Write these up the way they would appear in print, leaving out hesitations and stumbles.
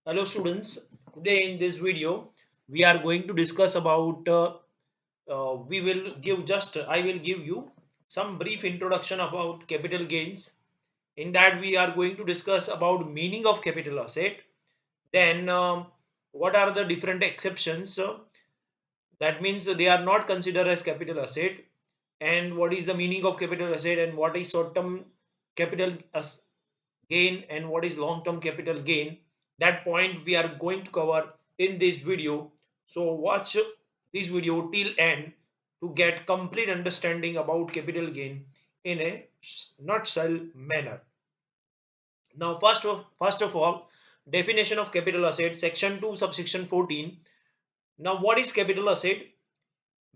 Hello students, today in this video we are going to discuss about I will give you some brief introduction about capital gains. In that we are going to discuss about meaning of capital asset, then what are the different exceptions, that means they are not considered as capital asset, and what is the meaning of capital asset, and what is short term gain and what is long term capital gain. That point we are going to cover in this video, so watch this video till end to get complete understanding about capital gain in a nutshell manner. Now first of all, definition of capital asset, section 2 subsection 14. Now what is capital asset?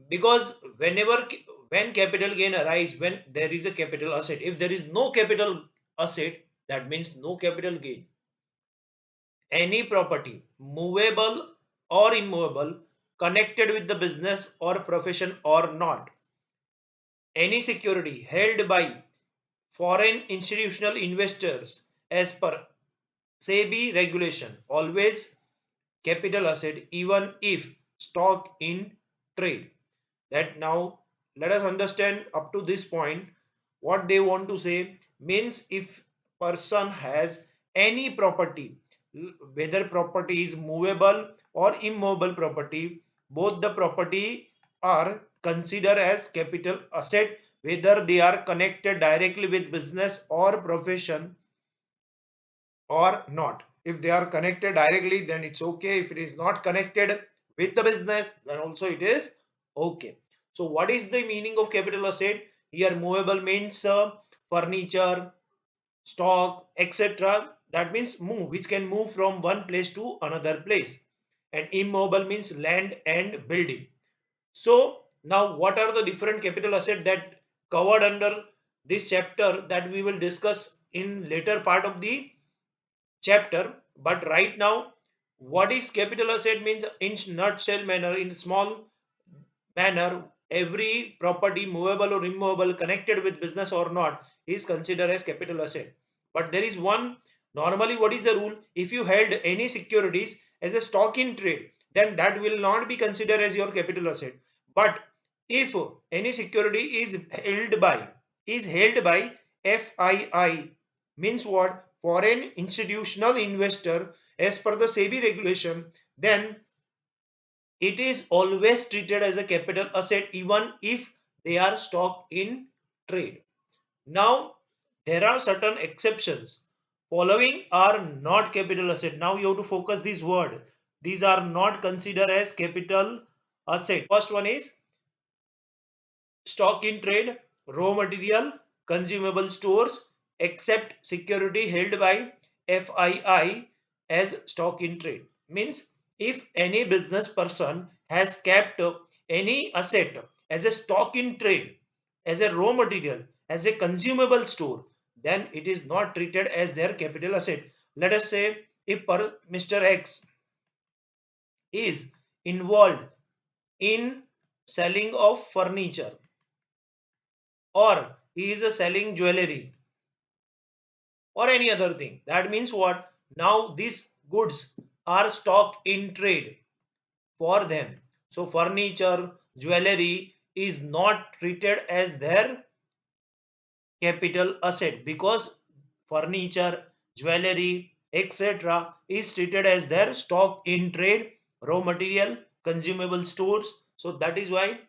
Because when capital gain arise when there is a capital asset, if there is no capital asset, that means no capital gain. Any property, movable or immovable, connected with the business or profession or not. Any security held by foreign institutional investors as per SEBI regulation, always capital asset even if stock in trade. That now let us understand up to this point what they want to say. Means if person has any property, whether property is movable or immovable property, both the property are considered as capital asset, whether they are connected directly with business or profession or not. If they are connected directly, then it's okay. If it is not connected with the business, then also it is okay. So what is the meaning of capital asset? Here movable means furniture, stock, etc. That means move, which can move from one place to another place. And immobile means land and building. So now what are the different capital asset that covered under this chapter that we will discuss in later part of the chapter. But right now, what is capital asset means in nutshell manner, in small manner, every property, movable or immovable, connected with business or not, is considered as capital asset. But there is one, normally what is the rule? If you held any securities as a stock in trade, then that will not be considered as your capital asset. But if any security is held by FII, means what? Foreign institutional investor, as per the SEBI regulation, then it is always treated as a capital asset even if they are stock in trade. Now there are certain exceptions. Following are not capital asset. Now you have to focus this word. These are not considered as capital asset. First one is stock in trade, raw material, consumable stores, except security held by FII as stock in trade. Means if any business person has kept any asset as a stock in trade, as a raw material, as a consumable store, then it is not treated as their capital asset. Let us say if Mr. X is involved in selling of furniture, or he is selling jewelry or any other thing. That means what? Now these goods are stock in trade for them. So furniture, jewelry is not treated as their capital asset, because furniture, jewelry, etc. is treated as their stock in trade, raw material, consumable stores. So that is why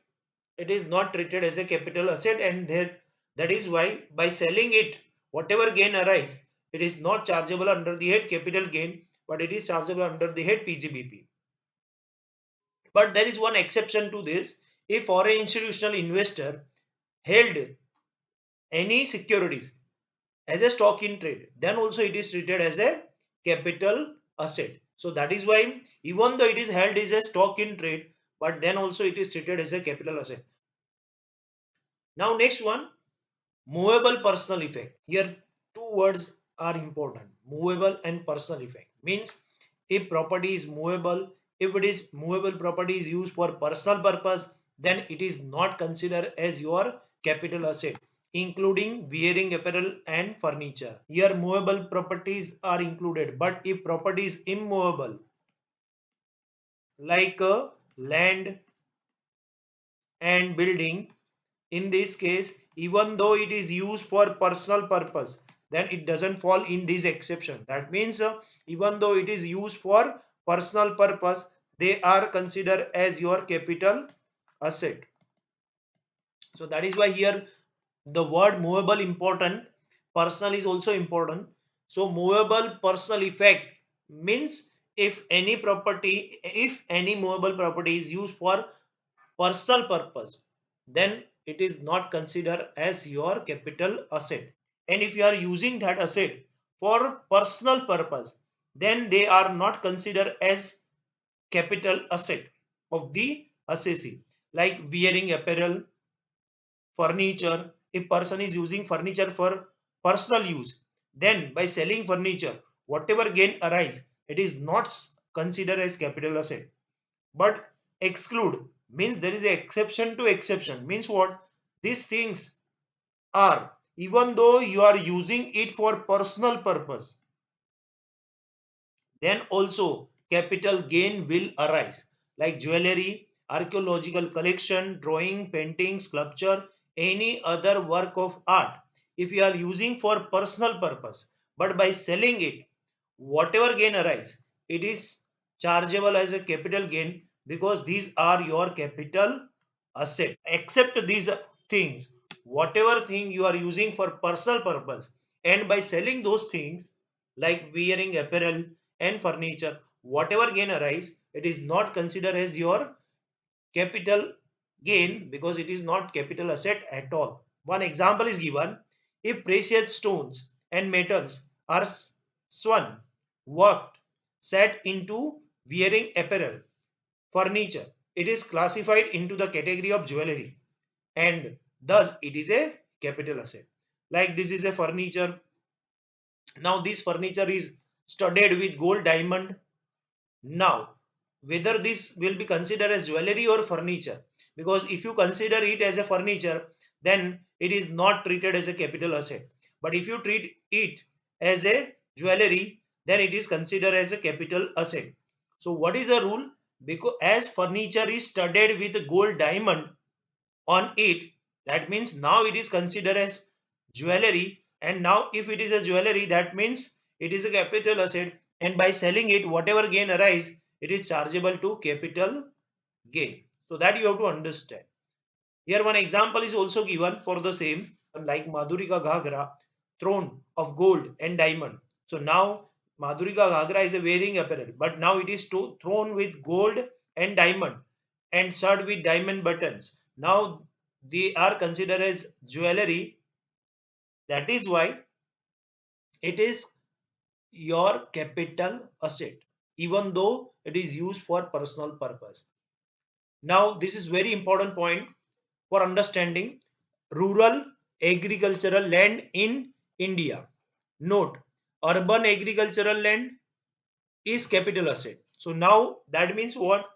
it is not treated as a capital asset, and there, that is why by selling it, whatever gain arise, it is not chargeable under the head capital gain, but it is chargeable under the head PGBP. But there is one exception to this. If foreign institutional investor held any securities as a stock in trade, then also it is treated as a capital asset. So that is why even though it is held as a stock in trade, but then also it is treated as a capital asset. Now next one, movable personal effect. Here two words are important: movable and personal effect. Means if property is movable, if it is movable property is used for personal purpose, then it is not considered as your capital asset. including wearing apparel and furniture. Here movable properties are included, but if property is immovable like land and building, in this case, even though it is used for personal purpose, then it doesn't fall in this exception. That means even though it is used for personal purpose, they are considered as your capital asset. So that is why here the word movable important, personal is also important. So movable personal effect means if any movable property is used for personal purpose, then it is not considered as your capital asset. And if you are using that asset for personal purpose, then they are not considered as capital asset of the assessee. Like wearing apparel, furniture, if person is using furniture for personal use, then by selling furniture, whatever gain arise, it is not considered as capital asset. But exclude means there is an exception to exception. Means what? These things are, even though you are using it for personal purpose, then also capital gain will arise, like jewelry, archaeological collection, drawing, painting, sculpture, any other work of art. If you are using for personal purpose, but by selling it, whatever gain arise, it is chargeable as a capital gain, because these are your capital asset. Except these things, whatever thing you are using for personal purpose, and by selling those things like wearing apparel and furniture, whatever gain arise, it is not considered as your capital gain, because it is not capital asset at all. One example is given: if precious stones and metals are swan, worked, set into wearing apparel, furniture, it is classified into the category of jewelry, and thus it is a capital asset. Like this is a furniture. Now this furniture is studded with gold, diamond. Now, whether this will be considered as jewelry or furniture, because if you consider it as a furniture, then it is not treated as a capital asset. But if you treat it as a jewelry, then it is considered as a capital asset. So what is the rule? Because as furniture is studded with gold, diamond on it, that means now it is considered as jewelry. And now if it is a jewelry, that means it is a capital asset, and by selling it, whatever gain arise, it is chargeable to capital gain. So that you have to understand. Here one example is also given for the same, like Madhurika Ghagra, throne of gold and diamond. So now Madhurika Ghagra is a wearing apparel, but now it is thrown with gold and diamond and shod with diamond buttons. Now they are considered as jewelry. That is why it is your capital asset, even though it is used for personal purpose. Now this is very important point for understanding rural agricultural land in India. Note, urban agricultural land is capital asset. So now that means what?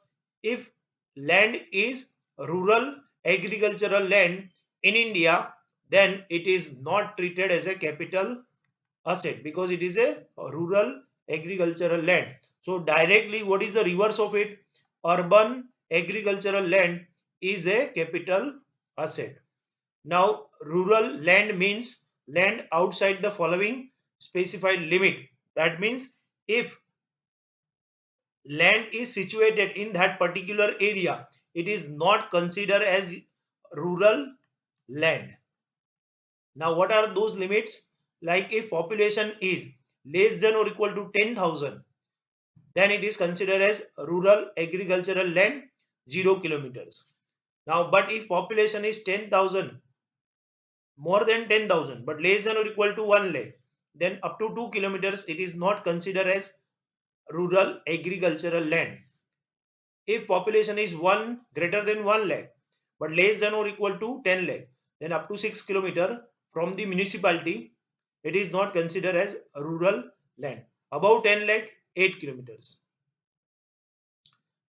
If land is rural agricultural land in India, then it is not treated as a capital asset, because it is a rural agricultural land. So directly what is the reverse of it? Urban agricultural land is a capital asset. Now rural land means land outside the following specified limit. That means if land is situated in that particular area, it is not considered as rural land. Now what are those limits? Like if population is less than or equal to 10,000, then it is considered as rural agricultural land, 0 kilometers. Now but if population is 10,000, more than 10,000 but less than or equal to 1 lakh, then up to 2 kilometers it is not considered as rural agricultural land. If population is 1 greater than 1 lakh but less than or equal to 10 lakh, then up to 6 kilometer from the municipality, it is not considered as rural land. Above 10 lakh, 8 kilometers.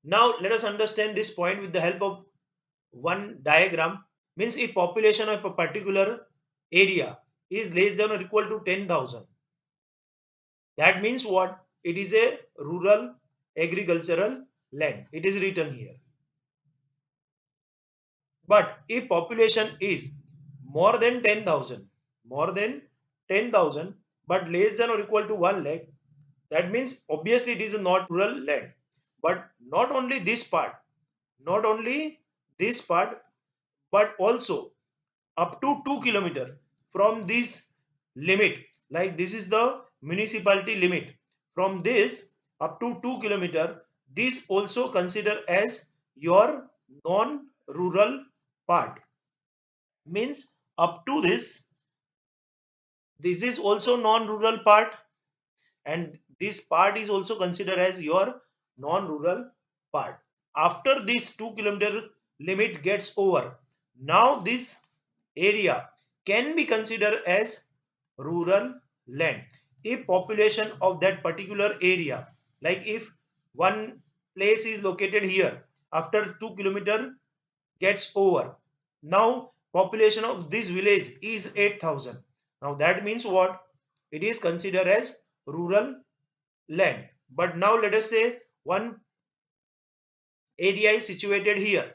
Now let us understand this point with the help of one diagram. Means if population of a particular area is less than or equal to 10,000. That means what? It is a rural agricultural land. It is written here. But if population is more than 10,000, more than 10,000, but less than or equal to 1 lakh, that means obviously it is not rural land. But not only this part, not only this part, but also up to 2 kilometer from this limit, like this is the municipality limit, from this up to 2 kilometer, this also consider as your non-rural part. Means up to this is also non-rural part, and this part is also considered as your non-rural part. After this 2 kilometer limit gets over, now this area can be considered as rural land if population of that particular area, like if one place is located here, after 2 kilometer gets over, now population of this village is 8,000. Now that means what? It is considered as rural land. But now let us say one area is situated here.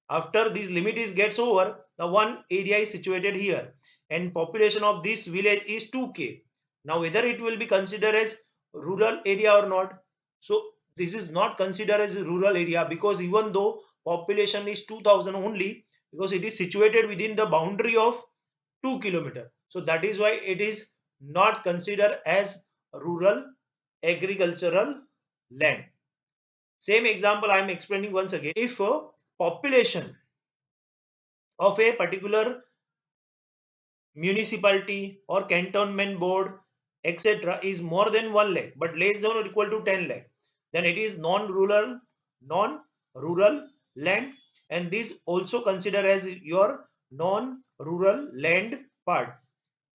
After this limit is gets over, the one area is situated here, and population of this village is 2k. Now whether it will be considered as rural area or not? So this is not considered as a rural area, because even though population is 2000 only, because it is situated within the boundary of 2 kilometer, so that is why it is not considered as rural agricultural land. Same example I am explaining once again. If a population of a particular municipality or cantonment board, etc., is more than 1 lakh but less than or equal to 10 lakh, then it is non-rural land, and this also considered as your non-rural land part.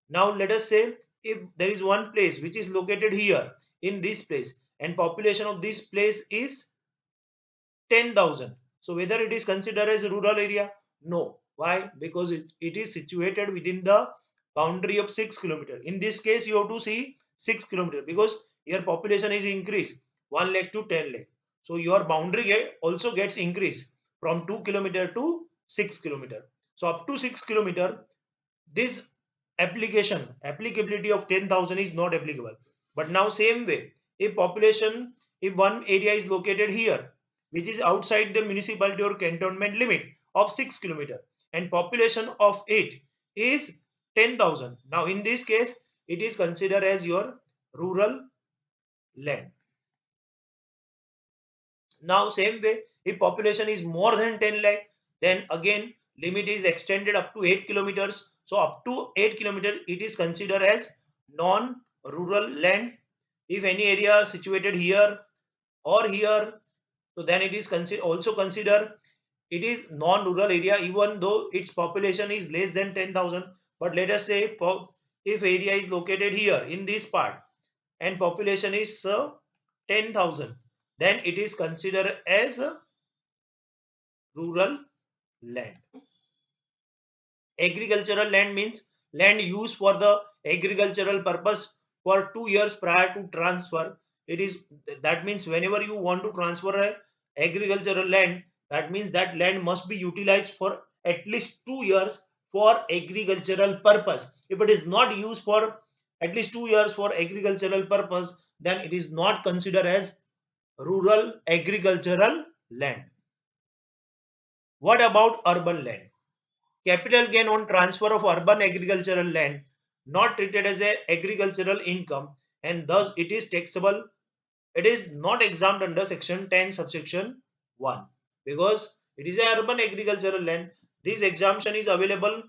Now let us say if there is one place which is located here in this place, and population of this place is 10,000. So whether it is considered as a rural area? No. Why? Because it is situated within the boundary of 6 kilometer. In this case, you have to see 6 kilometer, because your population is increased 1 lakh to 10 lakh. So your boundary also gets increased from 2 kilometer to 6 kilometer. So up to 6 kilometer, this applicability of 10,000 is not applicable. But now same way, if population, if one area is located here which is outside the municipality or cantonment limit of 6 kilometer, and population of it is 10,000, now in this case it is considered as your rural land. Now same way, if population is more than 10 lakh, then again limit is extended up to 8 kilometers. So up to 8 kilometers it is considered as non-rural land. If any area situated here or here, so then it is also considered it is non-rural area, even though its population is less than 10,000. But let us say if area is located here in this part and population is 10,000, then it is considered as a rural land. Agricultural land means land used for the agricultural purpose for 2 years prior to transfer. It is, that means whenever you want to transfer a agricultural land, that means that land must be utilized for at least 2 years for agricultural purpose. If it is not used for at least 2 years for agricultural purpose, then it is not considered as rural agricultural land. What about urban land? Capital gain on transfer of urban agricultural land not treated as a agricultural income, and thus it is taxable. It is not exempt under section 10 subsection 1, because it is a urban agricultural land. This exemption is available.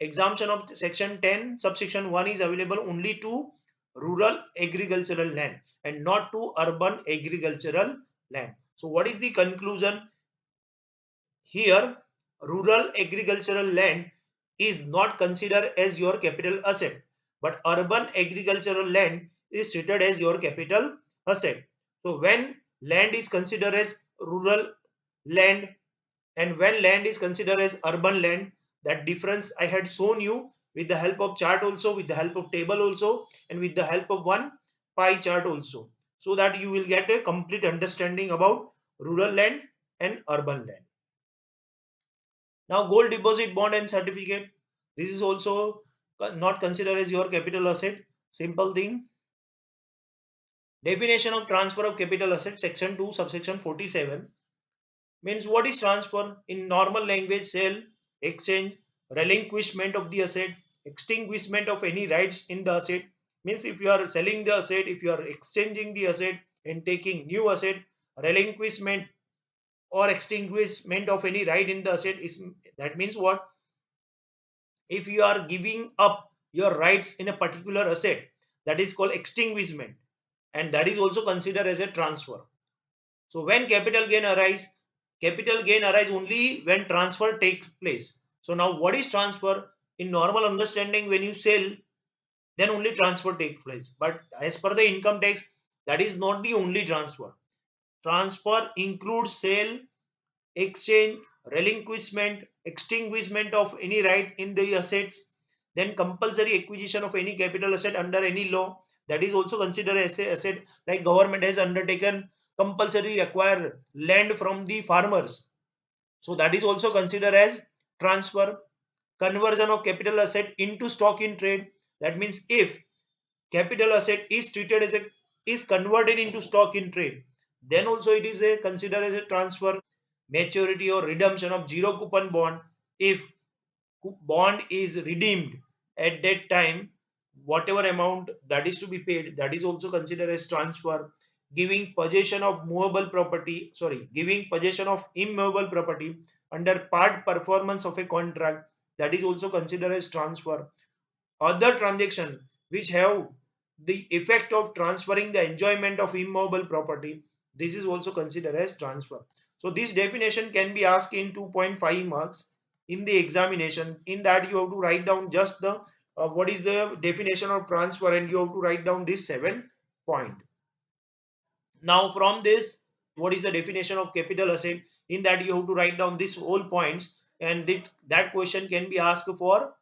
Exemption of section 10 subsection 1 is available only to rural agricultural land and not to urban agricultural land. So what is the conclusion? Here, rural agricultural land is not considered as your capital asset, but urban agricultural land is treated as your capital asset. So when land is considered as rural land and when land is considered as urban land, that difference I had shown you with the help of chart also, with the help of table also, and with the help of one pie chart also, so that you will get a complete understanding about rural land and urban land. Now, gold deposit bond and certificate. This is also not considered as your capital asset. Simple thing. Definition of transfer of capital asset, section 2, subsection 47. Means what is transfer? In normal language, sale, exchange, relinquishment of the asset, extinguishment of any rights in the asset. Means if you are selling the asset, if you are exchanging the asset and taking new asset, relinquishment or extinguishment of any right in the asset is, that means what? If you are giving up your rights in a particular asset, that is called extinguishment, and that is also considered as a transfer. So when capital gain arise only when transfer takes place. So now what is transfer? In normal understanding, when you sell, then only transfer takes place. But as per the income tax, that is not the only transfer. Transfer includes sale, exchange, relinquishment, extinguishment of any right in the assets, then compulsory acquisition of any capital asset under any law. That is also considered as a asset, like government has undertaken compulsory acquire land from the farmers. So that is also considered as transfer. Conversion of capital asset into stock in trade. That means if capital asset is treated as a is converted into stock in trade, then also it is a considered as a transfer. Maturity or redemption of zero coupon bond. If bond is redeemed at that time, whatever amount that is to be paid, that is also considered as transfer. Giving possession of movable property, sorry, giving possession of immovable property under part performance of a contract, that is also considered as transfer. Other transaction which have the effect of transferring the enjoyment of immovable property, this is also considered as transfer. So this definition can be asked in 2.5 marks in the examination. In that you have to write down just the what is the definition of transfer, and you have to write down this 7 point. Now from this, what is the definition of capital asset? In that you have to write down this whole points, and that question can be asked for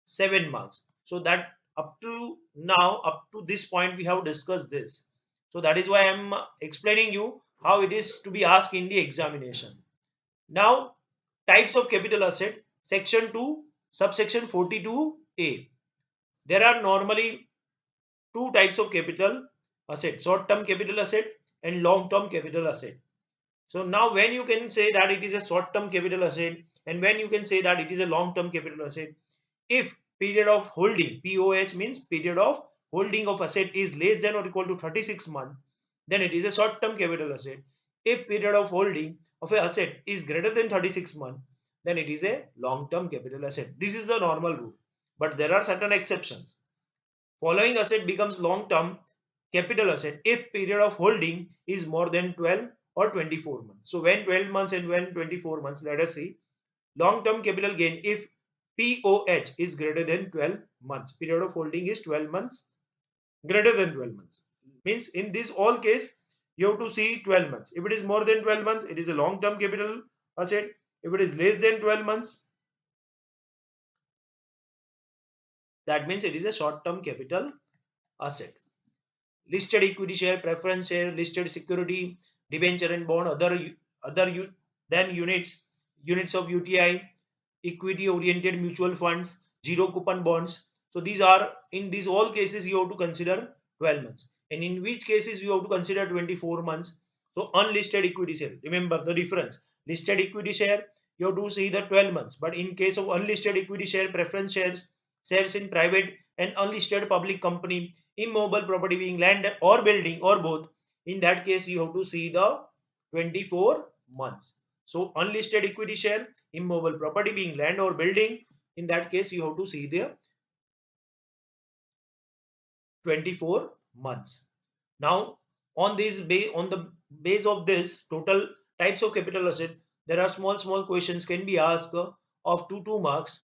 7 marks. So that up to now, up to this point, we have discussed this. So that is why I'm explaining you how it is to be asked in the examination. Now, types of capital asset, section 2, subsection 42A. There are normally two types of capital asset: short term capital asset and long term capital asset. So now when you can say that it is a short term capital asset, and when you can say that it is a long term capital asset, if period of holding, POH means period of holding of asset, is less than or equal to 36 months, then it is a short term capital asset. If period of holding of a asset is greater than 36 months, then it is a long term capital asset. This is the normal rule, but there are certain exceptions. Following asset becomes long term capital asset if period of holding is more than 12 or 24 months. So when 12 months and when 24 months, let us see. Long term capital gain if POH is greater than 12 months. Period of holding is 12 months, greater than 12 months. Means in this all case, you have to see 12 months. If it is more than 12 months, it is a long term capital asset. If it is less than 12 months, that means it is a short term capital asset. Listed equity share, preference share, listed security, debenture and bond, then units of UTI, equity oriented mutual funds, zero coupon bonds. So these are, in these all cases you have to consider 12 months, and in which cases you have to consider 24 months. So unlisted equity share, remember the difference. Listed equity share, you have to see the 12 months, but in case of unlisted equity share, preference shares in private and unlisted public company, immobile property being land or building or both, in that case you have to see the 24 months. So unlisted equity share, immobile property being land or building, in that case you have to see the 24 months. Now on the base of this total types of capital asset, there are small questions can be asked of 2 marks.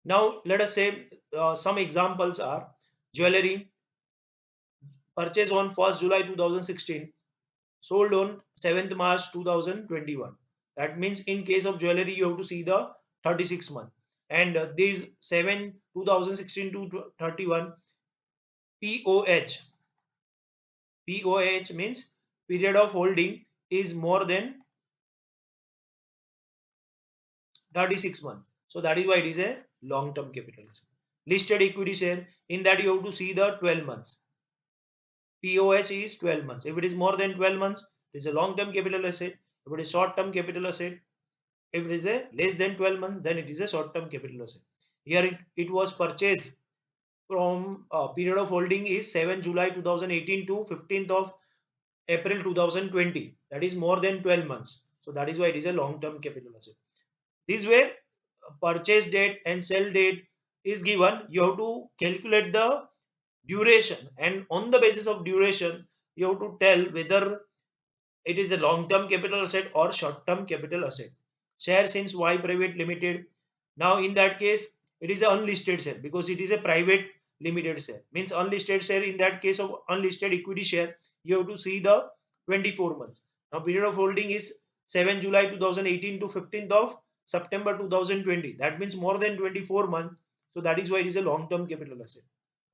Now let us say some examples are: jewelry purchased on 1st July 2016, sold on 7th March 2021. That means in case of jewelry you have to see the 36 month. And these 7 2016 to 31 POH. POH means period of holding is more than 36 months. So that is why it is a long term capital asset. Listed equity share, in that you have to see the 12 months. POH is 12 months. If it is more than 12 months, it is a long term capital asset. If it is short term capital asset, if it is a less than 12 months, then it is a short term capital asset. Here it was purchased from period of holding is 7 July 2018 to 15th of April 2020. That is more than 12 months. So that is why it is a long term capital asset. This way, purchase date and sell date is given. You have to calculate the duration, and on the basis of duration, you have to tell whether it is a long term capital asset or short term capital asset. Share since Y Private Limited. Now, in that case, it is an unlisted share because it is a private limited share. Means unlisted share, in that case of unlisted equity share, you have to see the 24 months. Now, period of holding is 7 July 2018 to 15th of September 2020. That means more than 24 months. So that is why it is a long term capital asset.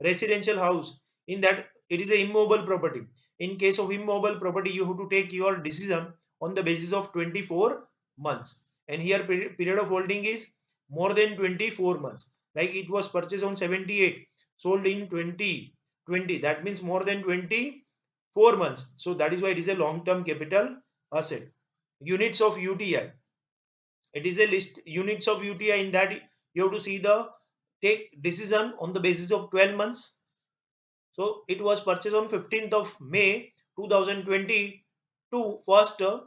Residential house, in that it is a immobile property. In case of immobile property, you have to take your decision on the basis of 24 months. And here period of holding is more than 24 months. Like it was purchased on 78, sold in 2020. That means more than 24 months. So that is why it is a long term capital asset. Units of UTI. It is a list units of UTI, in that you have to see the take decision on the basis of 12 months. So it was purchased on 15th of May 2020 to 1st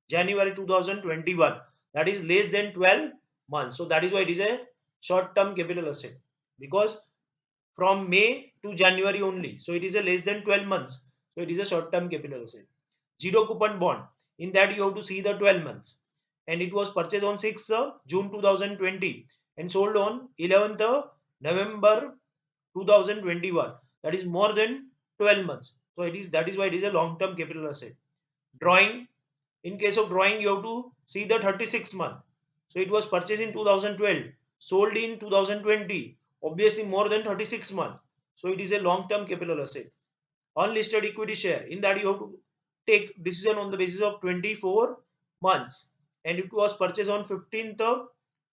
January 2021. That is less than 12 months. So that is why it is a short term capital asset, because from May to January only. So it is a less than 12 months. So it is a short term capital asset. Zero coupon bond, in that you have to see the 12 months. And it was purchased on 6th June 2020 and sold on 11th November 2021. That is more than 12 months. So it is, that is why it is a long term capital asset. Drawing, in case of drawing, you have to see the 36 month. So it was purchased in 2012, sold in 2020, obviously more than 36 months. So it is a long term capital asset. Unlisted equity share, in that you have to take decision on the basis of 24 months. And it was purchased on 15th of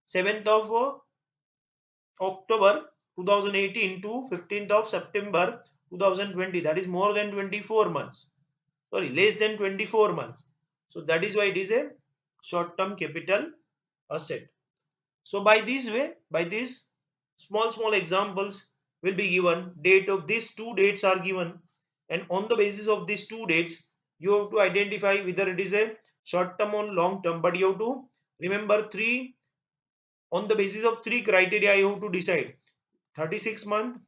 7th of October 2018 to 15th of September 2020. That is more than 24 months. Sorry, less than 24 months. So that is why it is a short term capital asset. So by this way, by this small examples will be given. Date of these two dates are given, and on the basis of these two dates, you have to identify whether it is a short term or long term. But you have to remember three, on the basis of three criteria you have to decide: 36 month,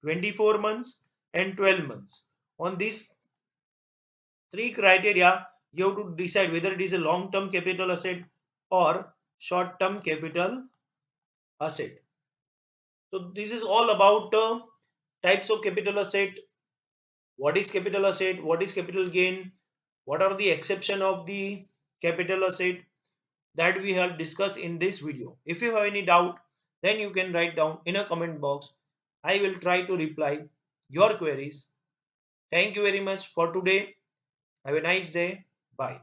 24 months, and 12 months. On these three criteria, you have to decide whether it is a long term capital asset or short term capital asset. So this is all about types of capital asset. What is capital asset? What is capital gain? What are the exception of the capital asset, that we have discussed in this video. If you have any doubt, then you can write down in a comment box. I will try to reply your queries. Thank you very much for today. Have a nice day. Bye.